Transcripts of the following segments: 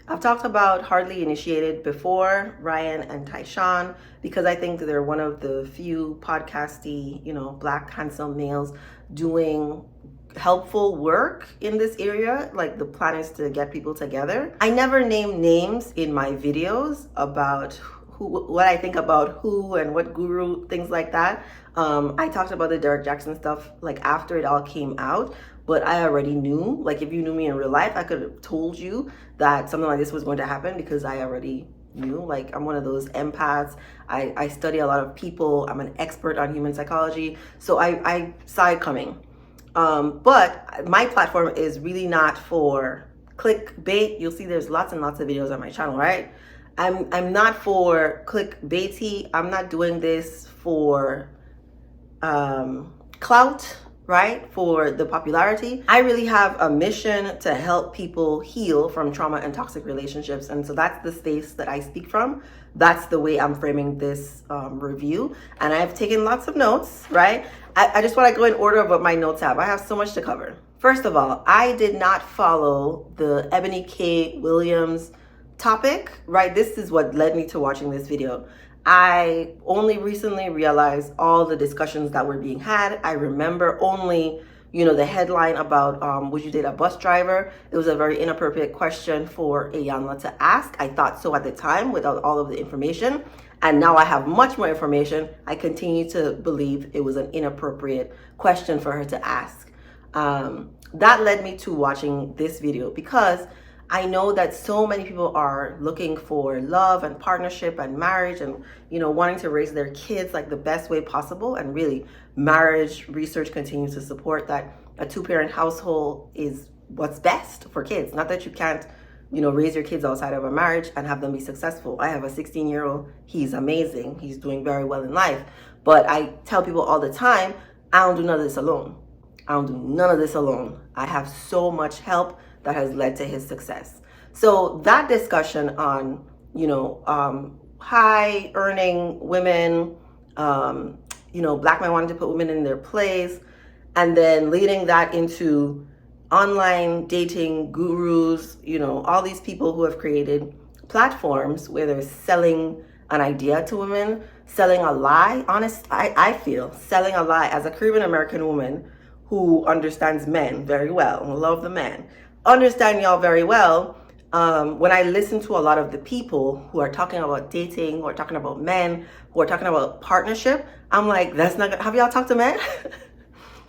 I've talked about Hardly Initiated before, Ryan and Tysean, because I think they're one of the few podcasty, Black handsome males doing helpful work in this area. Like, the plan is to get people together. I never name names in my videos about what I think about who and what guru, things like that. I talked about the Derek Jackson stuff like after it all came out, but I already knew. Like, if you knew me in real life, I could have told you that something like this was going to happen because I already knew. Like, I'm one of those empaths. I study a lot of people. I'm an expert on human psychology, so I saw it coming. But my platform is really not for clickbait. You'll see there's lots and lots of videos on my channel, right? I'm not for clickbaity. I'm not doing this for clout, right? For the popularity. I really have a mission to help people heal from trauma and toxic relationships. And so that's the space that I speak from. That's the way I'm framing this review. And I've taken lots of notes, right? I just want to go in order of what my notes have. I have so much to cover. First of all, I did not follow the Eboni K Williams topic, right? This is what led me to watching this video. I only recently realized all the discussions that were being had. I remember only, the headline about would you date a bus driver? It was a very inappropriate question for Iyanla to ask. I thought so at the time without all of the information. And now I have much more information. I continue to believe it was an inappropriate question for her to ask. That led me to watching this video because I know that so many people are looking for love and partnership and marriage and, wanting to raise their kids like the best way possible. And really, marriage research continues to support that a two-parent household is what's best for kids. Not that you can't, raise your kids outside of a marriage and have them be successful. I have a 16-year-old. He's amazing. He's doing very well in life. But I tell people all the time, I don't do none of this alone. I don't do none of this alone. I have so much help that has led to his success. So that discussion on, high earning women, Black men wanting to put women in their place, and then leading that into online dating gurus, all these people who have created platforms where they're selling an idea to women, selling a lie. I feel selling a lie as a Caribbean American woman who understands men very well and love the men. Understand y'all very well. When I listen to a lot of the people who are talking about dating, who are talking about men, who are talking about partnership, I'm like, that's not good. Have y'all talked to men?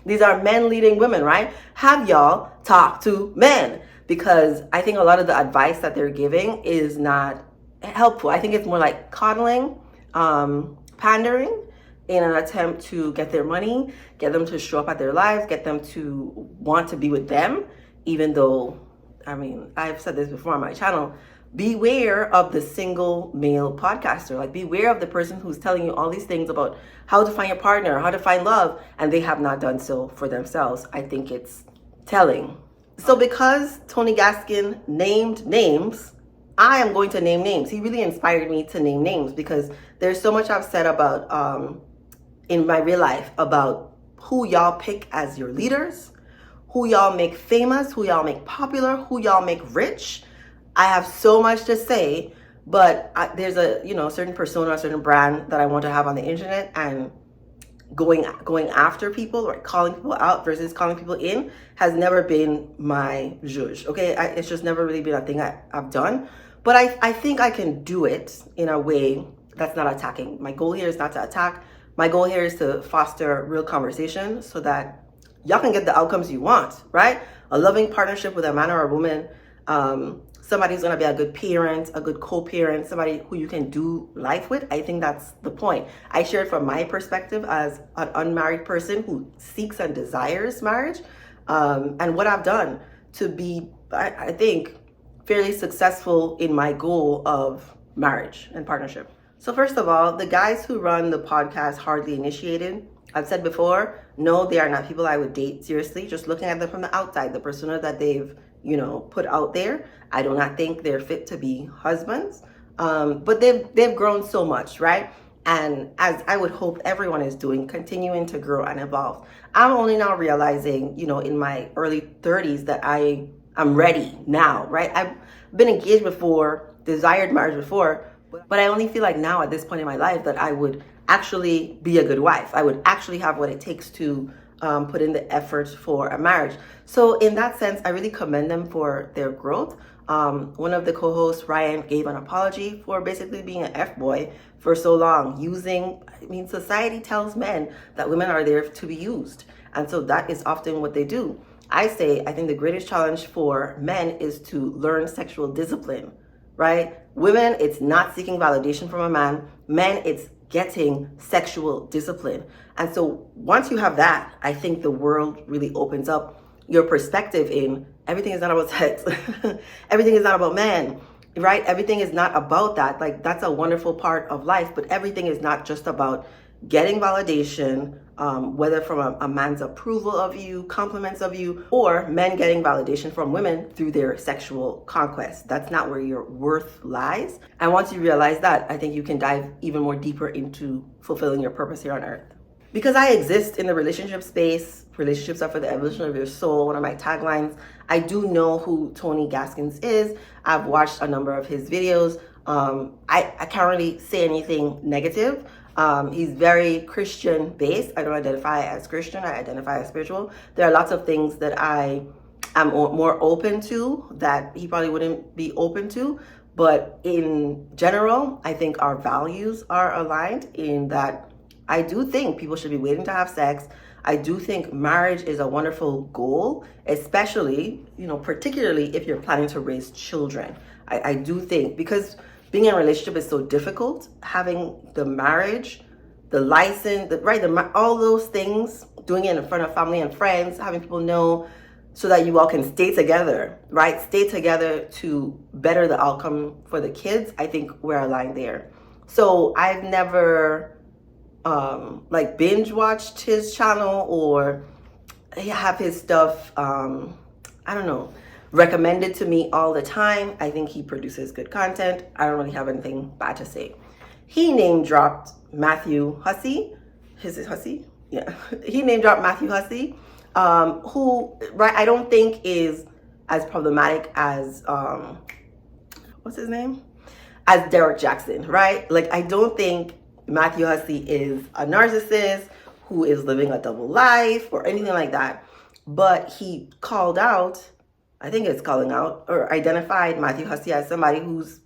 These are men leading women, right? Have y'all talked to men? Because I think a lot of the advice that they're giving is not helpful. I think it's more like coddling, pandering, in an attempt to get their money, get them to show up at their lives, get them to want to be with them. Even though, I've said this before on my channel, beware of the single male podcaster. Like, beware of the person who's telling you all these things about how to find your partner, how to find love, and they have not done so for themselves. I think it's telling. So because Tony Gaskin named names, I am going to name names. He really inspired me to name names because there's so much I've said about, in my real life, about who y'all pick as your leaders, who y'all make famous, who y'all make popular, who y'all make rich. I have so much to say, but there's a certain persona, a certain brand that I want to have on the internet, and going after people or calling people out versus calling people in has never been my zhuzh. Okay, it's just never really been a thing I've done, but I think I can do it in a way that's not attacking. My goal here is not to attack. My goal here is to foster real conversation so that y'all can get the outcomes you want, right? A loving partnership with a man or a woman, somebody who's gonna be a good parent, a good co-parent, somebody who you can do life with. I think that's the point. I share it from my perspective as an unmarried person who seeks and desires marriage, and what I've done to be, I think, fairly successful in my goal of marriage and partnership. So first of all, the guys who run the podcast Hardly Initiated, I've said before, no, they are not people I would date seriously. Just looking at them from the outside, the persona that they've, put out there, I do not think they're fit to be husbands. But they've grown so much, right? And as I would hope everyone is doing, continuing to grow and evolve. I'm only now realizing, in my early 30s that I I'm ready now, right? I've been engaged before, desired marriage before, but I only feel like now at this point in my life that I would actually be a good wife. I would actually have what it takes to put in the effort for a marriage. So in that sense, I really commend them for their growth. One of the co-hosts, Ryan, gave an apology for basically being an F-boy for so long, society tells men that women are there to be used. And so that is often what they do. I think the greatest challenge for men is to learn sexual discipline, right? Women, it's not seeking validation from a man. Men, it's getting sexual discipline. And so once you have that, I think the world really opens up your perspective in everything is not about sex. Everything is not about men, right? Everything is not about that. Like, that's a wonderful part of life, but everything is not just about getting validation, whether from a man's approval of you, compliments of you, or men getting validation from women through their sexual conquest. That's not where your worth lies. And once you realize that, I think you can dive even more deeper into fulfilling your purpose here on earth. Because I exist in the relationship space, relationships are for the evolution of your soul, one of my taglines, I do know who Tony Gaskins is. I've watched a number of his videos. I can't really say anything negative. He's very Christian based. I don't identify as Christian, I identify as spiritual. There are lots of things that I am more open to that he probably wouldn't be open to. But in general, I think our values are aligned in that I do think people should be waiting to have sex. I do think marriage is a wonderful goal, especially, particularly if you're planning to raise children. I do think, because being in a relationship is so difficult, having the marriage, the license, all those things, doing it in front of family and friends, having people know so that you all can stay together, right? Stay together to better the outcome for the kids. I think we're aligned there. So I've never binge watched his channel or have his stuff, recommended to me all the time. I think he produces good content. I don't really have anything bad to say. He name dropped Matthew Hussey. Is it Hussey? Yeah. He name dropped Matthew Hussey, who, right, I don't think is as problematic as, what's his name? As Derek Jackson, right? Like, I don't think Matthew Hussey is a narcissist who is living a double life or anything like that. But he called out, I think it's calling out, or identified Matthew Hussey as somebody who's,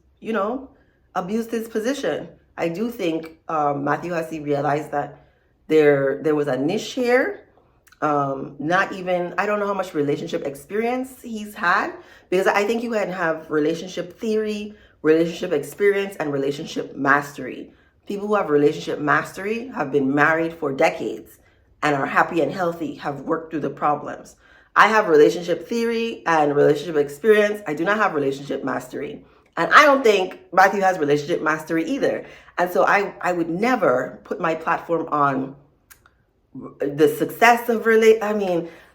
abused his position. I do think Matthew Hussey realized that there was a niche here. I don't know how much relationship experience he's had, because I think you can have relationship theory, relationship experience, and relationship mastery. People who have relationship mastery have been married for decades and are happy and healthy, have worked through the problems. I have relationship theory and relationship experience. I do not have relationship mastery. And I don't think Matthew has relationship mastery either. And so I would never put my platform on the success of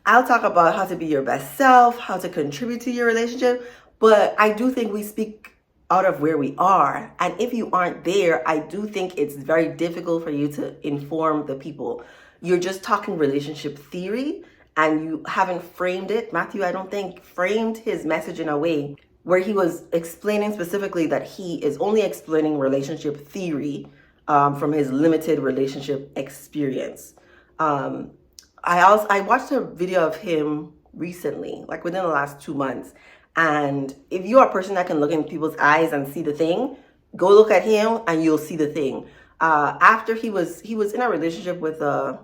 I'll talk about how to be your best self, how to contribute to your relationship. But I do think we speak out of where we are. And if you aren't there, I do think it's very difficult for you to inform the people. You're just talking relationship theory and you haven't framed it. Matthew, I don't think, framed his message in a way where he was explaining specifically that he is only explaining relationship theory from his limited relationship experience. I watched a video of him recently, like within the last 2 months. And if you're a person that can look in people's eyes and see the thing, go look at him and you'll see the thing. After he was in a relationship with a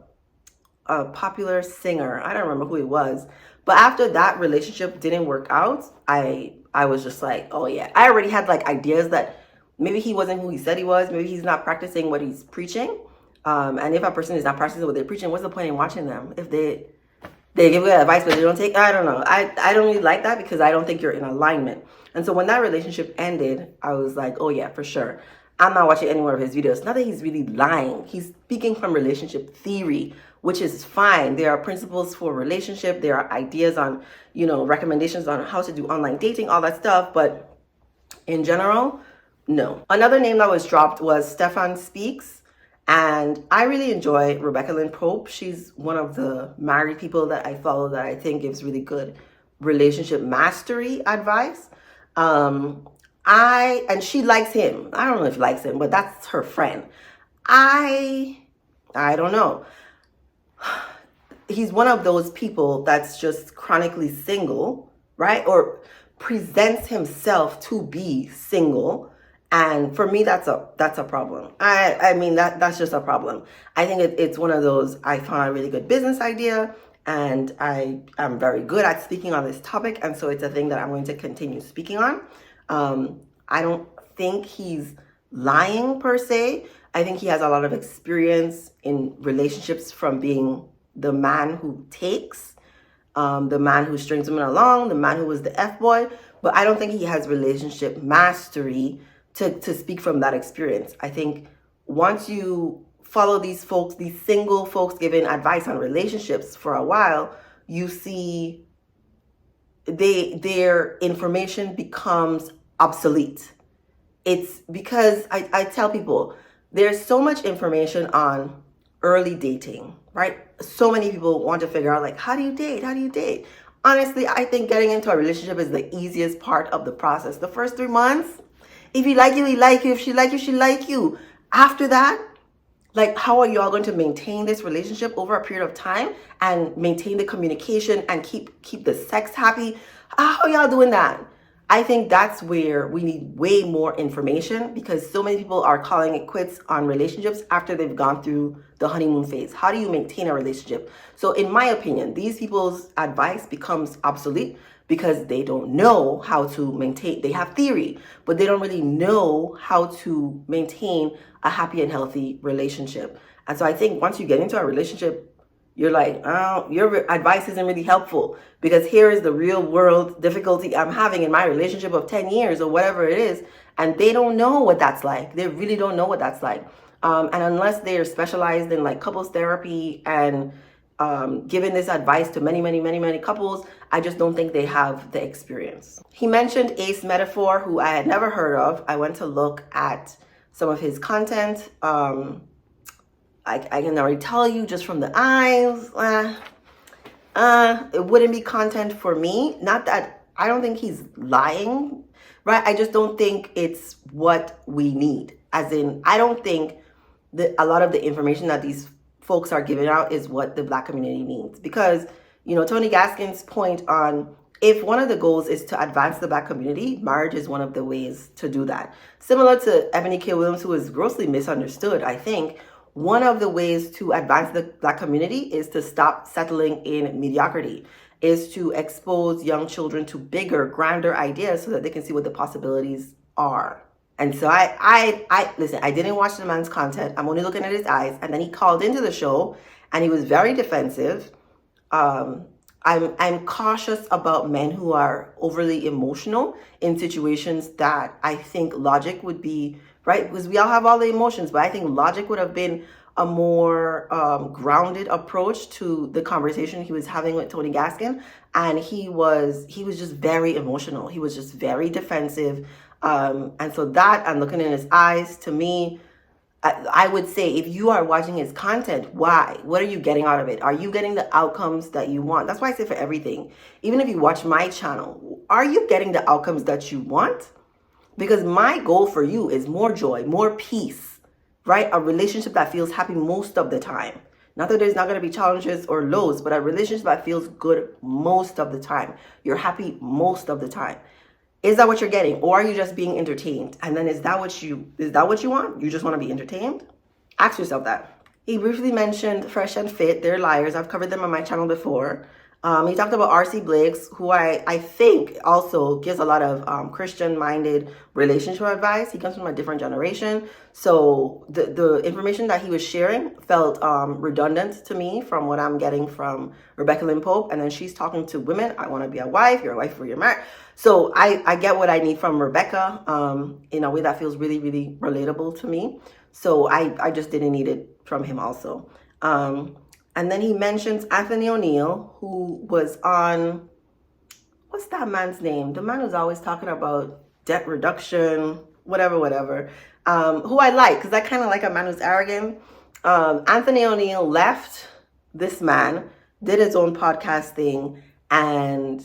popular singer. I don't remember who he was. But after that relationship didn't work out, I was just like, oh yeah. I already had like ideas that maybe he wasn't who he said he was. Maybe he's not practicing what he's preaching. And if a person is not practicing what they're preaching, what's the point in watching them? If they give good advice, but they don't take, I don't know. I don't really like that because I don't think you're in alignment. And so when that relationship ended, I was like, oh yeah, for sure. I'm not watching any more of his videos. Not that he's really lying. He's speaking from relationship theory, which is fine. There are principles for relationship. There are ideas on, recommendations on how to do online dating, all that stuff. But in general, no. Another name that was dropped was Stephan Speaks. And I really enjoy Rebecca Lynn Pope. She's one of the married people that I follow that I think gives really good relationship mastery advice. And she likes him. I don't know if she likes him, but that's her friend. I don't know. He's one of those people that's just chronically single, right? Or presents himself to be single. And for me, that's a problem. I mean, that's just a problem. I think it's one of those, I found a really good business idea, and I am very good at speaking on this topic. And so it's a thing that I'm going to continue speaking on. I don't think he's lying per se. I think he has a lot of experience in relationships from being the man who takes, the man who strings women along, the man who was the F-boy. But I don't think he has relationship mastery to speak from that experience. I think once you follow these folks, these single folks giving advice on relationships for a while, you see their information becomes obsolete. It's because I tell people there's so much information on early dating, right? So many people want to figure out, like, how do you date? How do you date? Honestly, I think getting into a relationship is the easiest part of the process. The first 3 months, if he like you, he like you. If she like you, she like you. After that, like, how are you all going to maintain this relationship over a period of time and maintain the communication and keep the sex happy? How are y'all doing that? I think that's where we need way more information, because so many people are calling it quits on relationships after they've gone through the honeymoon phase. How do you maintain a relationship? So in my opinion, these people's advice becomes obsolete because they don't know how to maintain. They have theory, but they don't really know how to maintain a happy and healthy relationship. And so I think once you get into a relationship, you're like, oh, your advice isn't really helpful, because here is the real world difficulty I'm having in my relationship of 10 years or whatever it is. And they don't know what that's like. They really don't know what that's like. And unless they are specialized in like couples therapy and giving this advice to many couples, I just don't think they have the experience. He mentioned Ace Metaphor, who I had never heard of. I went to look at some of his content. I can already tell you just from the eyes, it wouldn't be content for me. Not that I don't think he's lying, right? I just don't think it's what we need. As in, I don't think that a lot of the information that these folks are giving out is what the Black community needs. Because, you know, Tony Gaskin's point on, if one of the goals is to advance the Black community, marriage is one of the ways to do that. Similar to Eboni K Williams, who is grossly misunderstood, I think. One of the ways to advance the Black community is to stop settling in mediocrity, is to expose young children to bigger, grander ideas so that they can see what the possibilities are. And so I listen, I didn't watch the man's content. I'm only looking at his eyes. And then he called into the show and he was very defensive. I'm cautious about men who are overly emotional in situations that I think logic would be, right? Because we all have all the emotions, but I think logic would have been a more grounded approach to the conversation he was having with Tony Gaskin. And he was just very emotional. He was just very defensive. And so that, and looking in his eyes, to me, I would say, if you are watching his content, why? What are you getting out of it? Are you getting the outcomes that you want? That's why I say for everything. Even if you watch my channel, are you getting the outcomes that you want? Because my goal for you is more joy, more peace, right? A relationship that feels happy most of the time. Not that there's not going to be challenges or lows, but a relationship that feels good most of the time. You're happy most of the time. Is that what you're getting? Or are you just being entertained? And then is that what you want? You just want to be entertained? Ask yourself that. He briefly mentioned Fresh and Fit. They're liars. I've covered them on my channel before. He talked about R.C. Blakes, who I think also gives a lot of Christian-minded relationship advice. He comes from a different generation. So the information that he was sharing felt redundant to me from what I'm getting from Rebecca Lynn Pope. And then she's talking to women. I want to be a wife. You're a wife or you're married. So I get what I need from Rebecca in a way that feels really, really relatable to me. So I just didn't need it from him also. And then he mentions Anthony O'Neill, who was on, what's that man's name? The man who's always talking about debt reduction, whatever, who I like, because I kind of like a man who's arrogant. Anthony O'Neill left this man, did his own podcast thing, and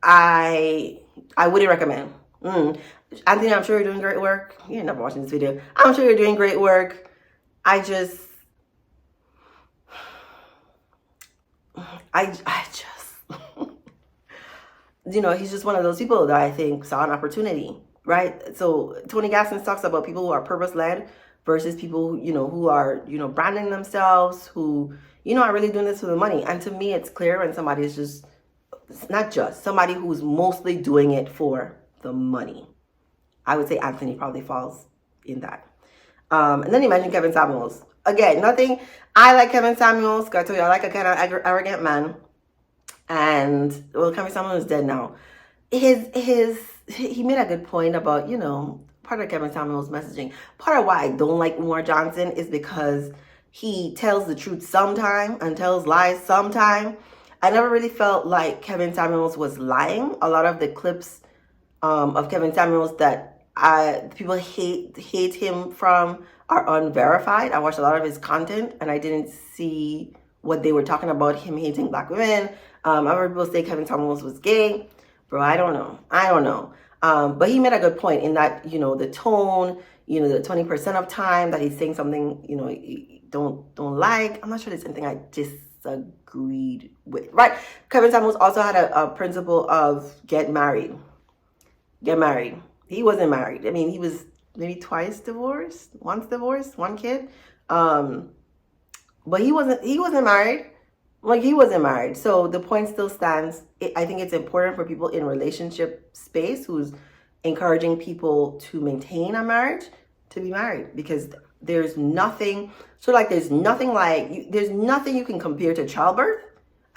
I wouldn't recommend. Anthony, I'm sure you're doing great work. You're never watching this video. I'm sure you're doing great work. I just you know, he's just one of those people that I think saw an opportunity, right? So Tony Gaskins talks about people who are purpose-led versus people, you know, who are, you know, branding themselves, who, you know, are really doing this for the money. And to me, it's clear when somebody is just, it's not just, somebody who's mostly doing it for the money. I would say Anthony probably falls in that. And then you mentioned Kevin Samuels. Again, nothing, I like Kevin Samuels, because I told you I like a kind of arrogant man. And, well, Kevin Samuels is dead now. He made a good point about, you know, part of Kevin Samuels' messaging. Part of why I don't like Umar Johnson is because he tells the truth sometime and tells lies sometime. I never really felt like Kevin Samuels was lying. A lot of the clips of Kevin Samuels that people hate him from are unverified. I watched a lot of his content and I didn't see what they were talking about, him hating black women. I've heard people say Kevin Samuels was gay. Bro, I don't know. But he made a good point in that, you know, the tone, you know, the 20% of time that he's saying something, you know, don't like. I'm not sure there's anything I disagreed with, right? Kevin Samuels also had a principle of get married. He wasn't married. I mean, he was maybe twice divorced, once divorced, one kid. But he wasn't married. Like, he wasn't married. So the point still stands. I think it's important for people in relationship space who's encouraging people to maintain a marriage to be married, because there's nothing you can compare to childbirth.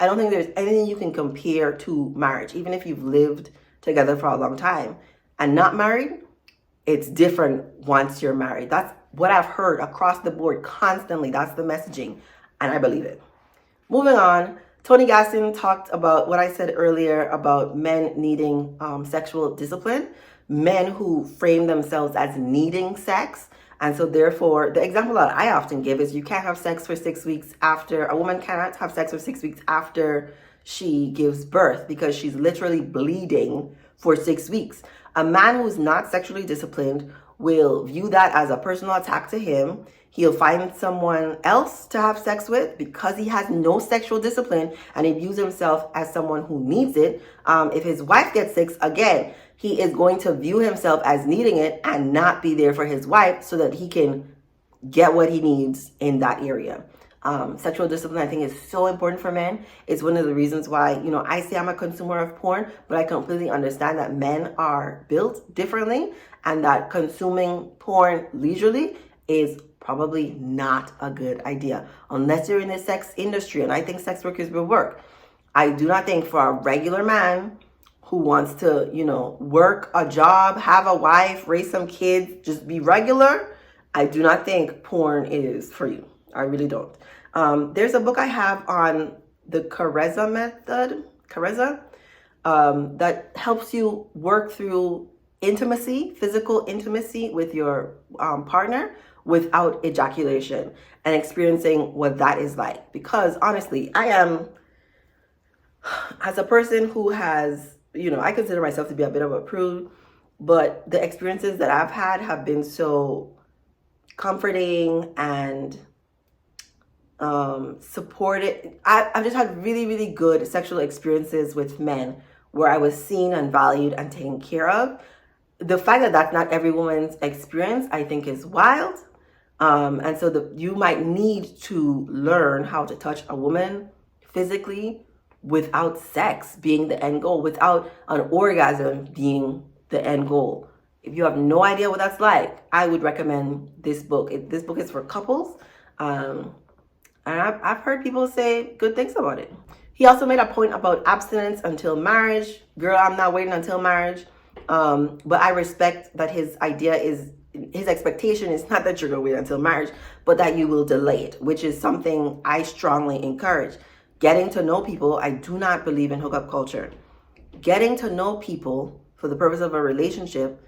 I don't think there's anything you can compare to marriage. Even if you've lived together for a long time and not married, it's different once you're married. That's what I've heard across the board constantly. That's the messaging, and I believe it. Moving on, Tony Gaskin talked about what I said earlier about men needing sexual discipline, men who frame themselves as needing sex. And so therefore, the example that I often give is you can't have sex for 6 weeks after, a woman cannot have sex for 6 weeks after she gives birth because she's literally bleeding for 6 weeks. A man who's not sexually disciplined will view that as a personal attack to him. He'll find someone else to have sex with because he has no sexual discipline, and he views himself as someone who needs it. If his wife gets sick, again, he is going to view himself as needing it and not be there for his wife so that he can get what he needs in that area. Sexual discipline, I think, is so important for men. It's one of the reasons why, you know, I say I'm a consumer of porn, but I completely understand that men are built differently and that consuming porn leisurely is probably not a good idea unless you're in the sex industry. And I think sex workers will work. I do not think for a regular man who wants to, you know, work a job, have a wife, raise some kids, just be regular, I do not think porn is for you. I really don't. There's a book I have on the Karezza method, that helps you work through intimacy, physical intimacy with your partner without ejaculation and experiencing what that is like. Because honestly, I am, as a person who has, you know, I consider myself to be a bit of a prude, but the experiences that I've had have been so comforting and supported. I've just had really, really good sexual experiences with men where I was seen and valued and taken care of. The fact that that's not every woman's experience, I think, is wild. And so you might need to learn how to touch a woman physically without sex being the end goal, without an orgasm being the end goal. If you have no idea what that's like, I would recommend this book. This book is for couples. And I've heard people say good things about it. He also made a point about abstinence until marriage. Girl, I'm not waiting until marriage. But I respect that his expectation is not that you're going to wait until marriage, but that you will delay it, which is something I strongly encourage. Getting to know people, I do not believe in hookup culture. Getting to know people for the purpose of a relationship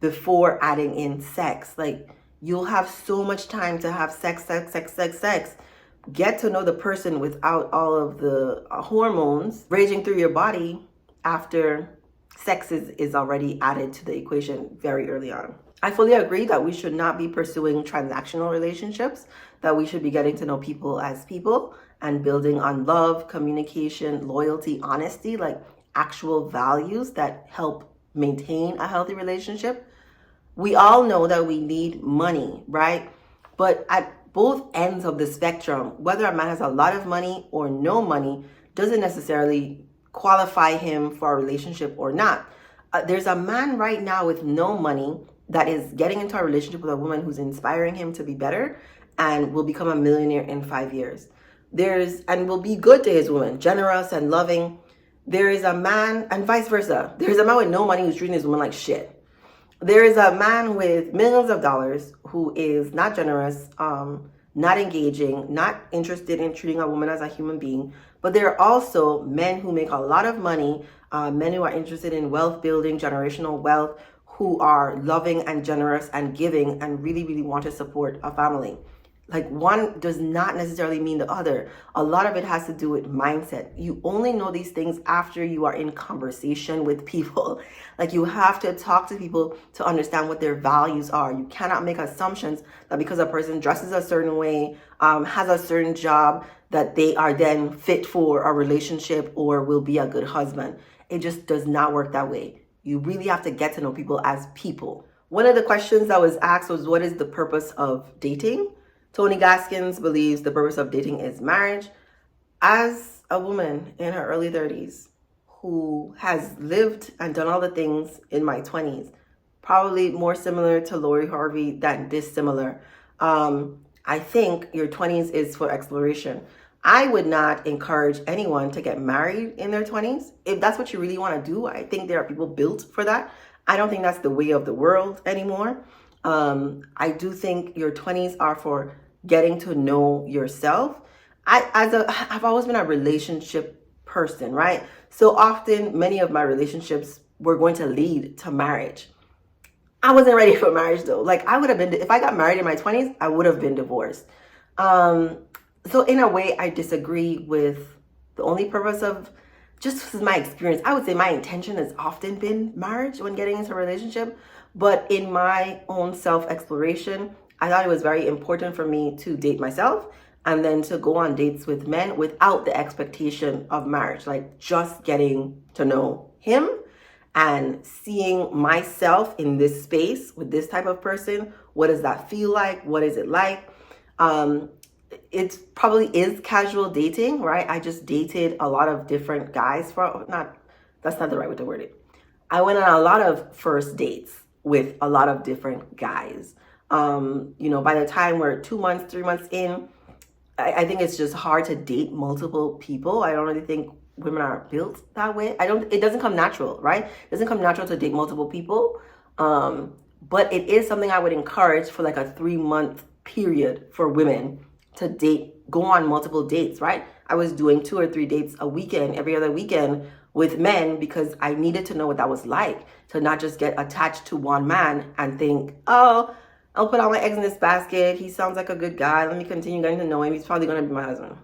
before adding in sex. Like, you'll have so much time to have sex. Get to know the person without all of the hormones raging through your body after sex is already added to the equation very early on. I fully agree that we should not be pursuing transactional relationships, that we should be getting to know people as people and building on love, communication, loyalty, honesty, like actual values that help maintain a healthy relationship. We all know that we need money, right? But at both ends of the spectrum, whether a man has a lot of money or no money doesn't necessarily qualify him for a relationship or not. There's a man right now with no money that is getting into a relationship with a woman who's inspiring him to be better and will become a millionaire in 5 years. And will be good to his woman, generous and loving. There is a man, and vice versa. There's a man with no money who's treating his woman like shit. There is a man with millions of dollars who is not generous, not engaging, not interested in treating a woman as a human being. But there are also men who make a lot of money, men who are interested in wealth building, generational wealth, who are loving and generous and giving and really, really want to support a family. Like, one does not necessarily mean the other. A lot of it has to do with mindset. You only know these things after you are in conversation with people. Like, you have to talk to people to understand what their values are. You cannot make assumptions that because a person dresses a certain way, has a certain job, that they are then fit for a relationship or will be a good husband. It just does not work that way. You really have to get to know people as people. One of the questions that was asked was, what is the purpose of dating? Tony Gaskins believes the purpose of dating is marriage. As a woman in her early 30s who has lived and done all the things in my 20s, probably more similar to Lori Harvey than dissimilar, I think your 20s is for exploration. I would not encourage anyone to get married in their 20s. If that's what you really want to do, I think there are people built for that. I don't think that's the way of the world anymore. I do think your 20s are for getting to know yourself. I've always been a relationship person, right? So often, many of my relationships were going to lead to marriage. I wasn't ready for marriage though. Like, I would have been, if I got married in my 20s, I would have been divorced. So in a way, I disagree with the only purpose of, just this is my experience, I would say my intention has often been marriage when getting into a relationship. But in my own self-exploration, I thought it was very important for me to date myself and then to go on dates with men without the expectation of marriage, like just getting to know him and seeing myself in this space with this type of person. What does that feel like? What is it like? It probably is casual dating, right? I just dated a lot of different guys that's not the right way to word it. I went on a lot of first dates with a lot of different guys. By the time we're 2 months, 3 months in, I think it's just hard to date multiple people. I don't really think women are built that way. It doesn't come natural, right? It doesn't come natural to date multiple people. But it is something I would encourage for like a 3-month period for women to go on multiple dates, right? I was doing 2 or 3 dates a weekend, every other weekend with men because I needed to know what that was like, to not just get attached to one man and think, oh, I'll put all my eggs in this basket. He sounds like a good guy. Let me continue getting to know him. He's probably going to be my husband.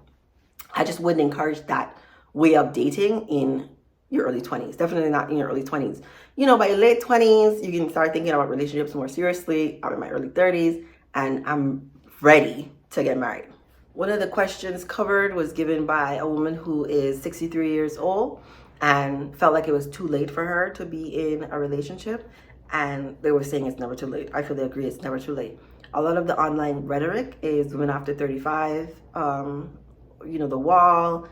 I just wouldn't encourage that way of dating in your early 20s. Definitely not in your early 20s. By your late 20s, you can start thinking about relationships more seriously. I'm in my early 30s and I'm ready to get married. One of the questions covered was given by a woman who is 63 years old and felt like it was too late for her to be in a relationship. And they were saying it's never too late. I fully agree, it's never too late. A lot of the online rhetoric is women after 35, the wall,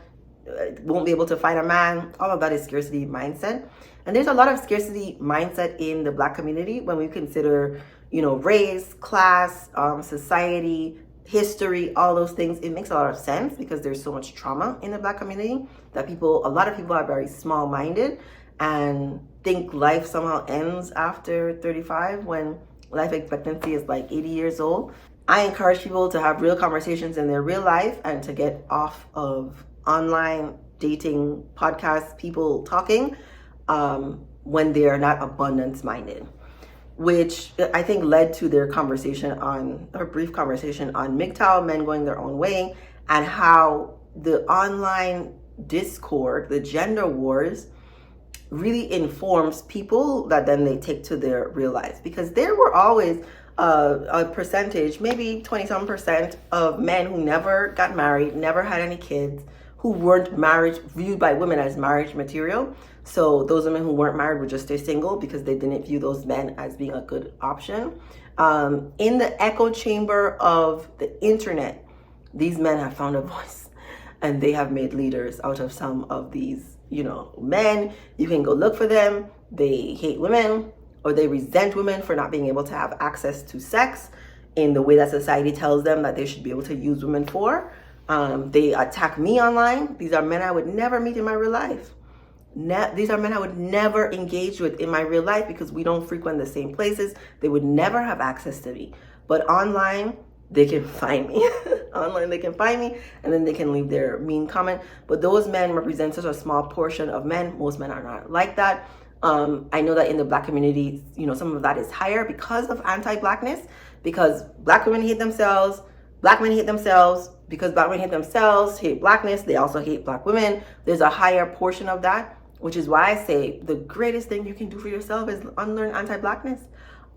won't be able to find a man. All of that is scarcity mindset. And there's a lot of scarcity mindset in the Black community when we consider, race, class, society, history, all those things. It makes a lot of sense because there's so much trauma in the Black community that a lot of people are very small-minded and think life somehow ends after 35 when life expectancy is like 80 years old. I encourage people to have real conversations in their real life and to get off of online dating podcasts, people talking when they're not abundance-minded, which I think led to their brief conversation on MGTOW, men going their own way, and how the online discord, the gender wars, really informs people that then they take to their real lives. Because there were always a percentage, maybe 20-some% of men who never got married, never had any kids, who weren't married, viewed by women as marriage material. So those women who weren't married would just stay single because they didn't view those men as being a good option. In the echo chamber of the internet, these men have found a voice, and they have made leaders out of some of these, men. You can go look for them. They hate women, or they resent women for not being able to have access to sex in the way that society tells them that they should be able to use women for. They attack me online. These are men I would never meet in my real life. These are men I would never engage with in my real life because we don't frequent the same places. They would never have access to me. But online, they can find me. Online, they can find me, and then they can leave their mean comment. But those men represent such a small portion of men. Most men are not like that. I know that in the Black community, some of that is higher because of anti-Blackness, because Black women hate themselves, Black men hate themselves, because Black women hate themselves, hate Blackness, they also hate Black women. There's a higher portion of that, which is why I say the greatest thing you can do for yourself is unlearn anti-Blackness.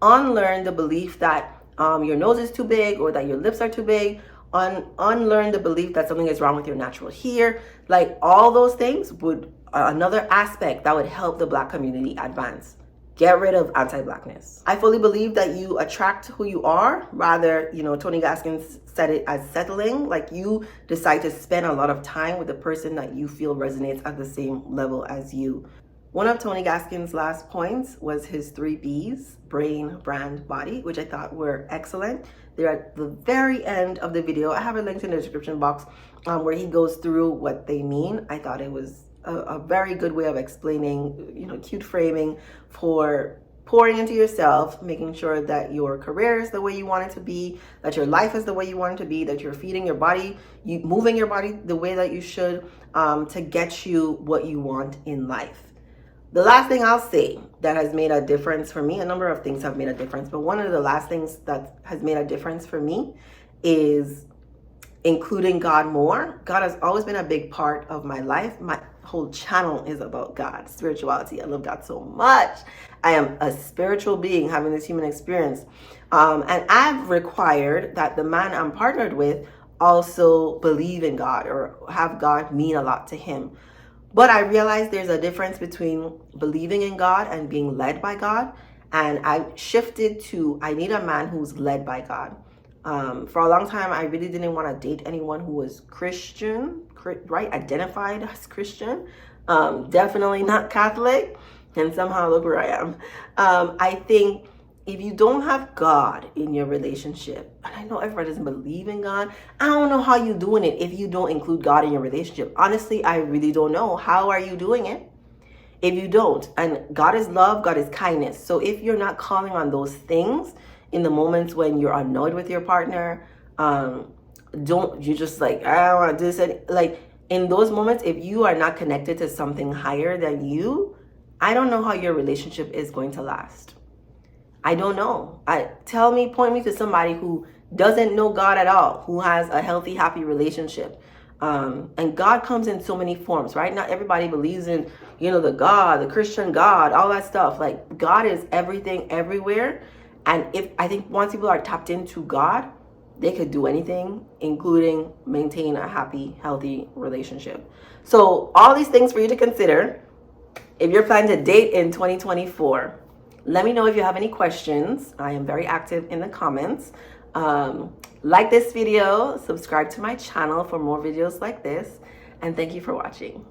Unlearn the belief that your nose is too big or that your lips are too big. Unlearn the belief that something is wrong with your natural hair. Like, all those things would another aspect that would help the Black community advance. Get rid of anti-Blackness. I fully believe that you attract who you are. Rather, Tony Gaskins said it as settling. Like, you decide to spend a lot of time with the person that you feel resonates at the same level as you. One of Tony Gaskins' last points was his 3 B's, brain, brand, body, which I thought were excellent. They're at the very end of the video. I have a link in the description box where he goes through what they mean. I thought it was a very good way of explaining, cute framing for pouring into yourself, making sure that your career is the way you want it to be, that your life is the way you want it to be, that you're feeding your body, moving your body the way that you should, to get you what you want in life. The last thing I'll say that has made a difference for me, a number of things have made a difference, but one of the last things that has made a difference for me is including God more. God has always been a big part of my life. My whole channel is about God, spirituality. I love God so much. I am a spiritual being having this human experience. And I've required that the man I'm partnered with also believe in God or have God mean a lot to him. But I realized there's a difference between believing in God and being led by God. And I shifted to, I need a man who's led by God. For a long time, I really didn't want to date anyone who was Christian, right? Identified as Christian. Definitely not Catholic. And somehow look where I am. I think if you don't have God in your relationship, and I know everybody doesn't believe in God, I don't know how you're doing it if you don't include God in your relationship. Honestly, I really don't know. How are you doing it if you don't? And God is love, God is kindness. So if you're not calling on those things in the moments when you're annoyed with your partner, you just like, I don't want to do this. Like, in those moments, if you are not connected to something higher than you, I don't know how your relationship is going to last. I don't know. Point me to somebody who doesn't know God at all, who has a healthy, happy relationship. And God comes in so many forms, right? Not everybody believes in, the God, the Christian God, all that stuff. Like, God is everything, everywhere. And I think once people are tapped into God, they could do anything, including maintain a happy, healthy relationship. So all these things for you to consider if you're planning to date in 2024. Let me know if you have any questions. I am very active in the comments. Like this video, subscribe to my channel for more videos like this, and thank you for watching.